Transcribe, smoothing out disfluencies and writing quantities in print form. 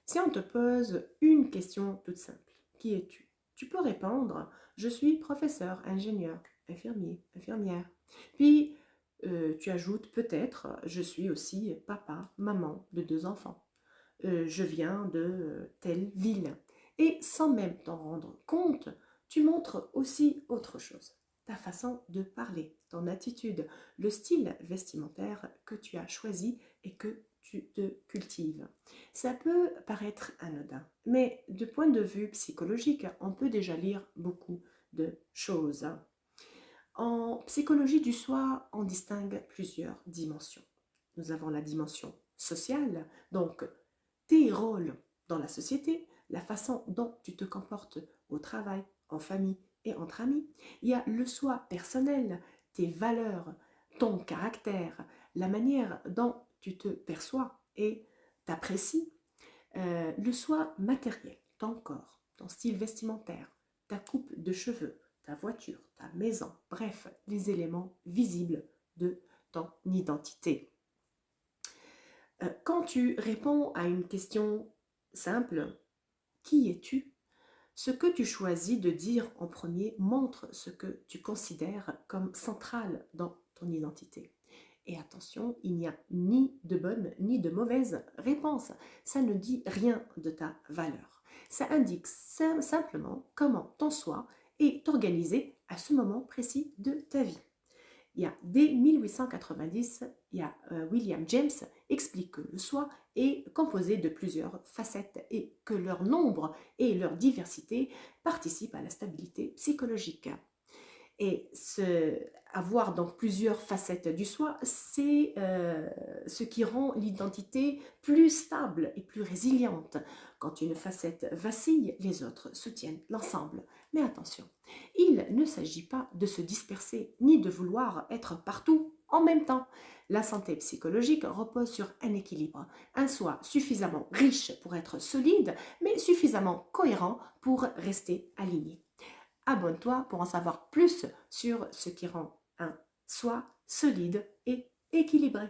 Si on te pose une question toute simple, qui es-tu? Tu peux répondre, je suis professeur, ingénieur, infirmier, infirmière. Puis, tu ajoutes peut-être, je suis aussi papa, maman de 2 enfants. Je viens de telle ville. Et sans même t'en rendre compte, tu montres aussi autre chose. Ta façon de parler, ton attitude, le style vestimentaire que tu as choisi et que tu te cultives. Ça peut paraître anodin, mais de point de vue psychologique, on peut déjà lire beaucoup de choses. En psychologie du soi, on distingue plusieurs dimensions. Nous avons la dimension sociale, donc tes rôles dans la société, la façon dont tu te comportes au travail, en famille et entre amis. Il y a le soi personnel, tes valeurs, ton caractère, la manière dont tu te perçois et t'apprécies. Le soi matériel, ton corps, ton style vestimentaire, ta coupe de cheveux, ta voiture, ta maison, bref, les éléments visibles de ton identité. Quand tu réponds à une question simple, qui es-tu? Ce que tu choisis de dire en premier montre ce que tu considères comme central dans ton identité. Et attention, il n'y a ni de bonne ni de mauvaise réponse. Ça ne dit rien de ta valeur. Ça indique simplement comment ton soi est organisé à ce moment précis de ta vie. Dès 1890, William James explique que le soi est composé de plusieurs facettes et que leur nombre et leur diversité participent à la stabilité psychologique. Et avoir donc plusieurs facettes du soi, c'est ce qui rend l'identité plus stable et plus résiliente. Quand une facette vacille, les autres soutiennent l'ensemble. Mais attention, il ne s'agit pas de se disperser ni de vouloir être partout en même temps. La santé psychologique repose sur un équilibre, un soi suffisamment riche pour être solide, mais suffisamment cohérent pour rester aligné. Abonne-toi pour en savoir plus sur ce qui rend un soi solide et équilibré.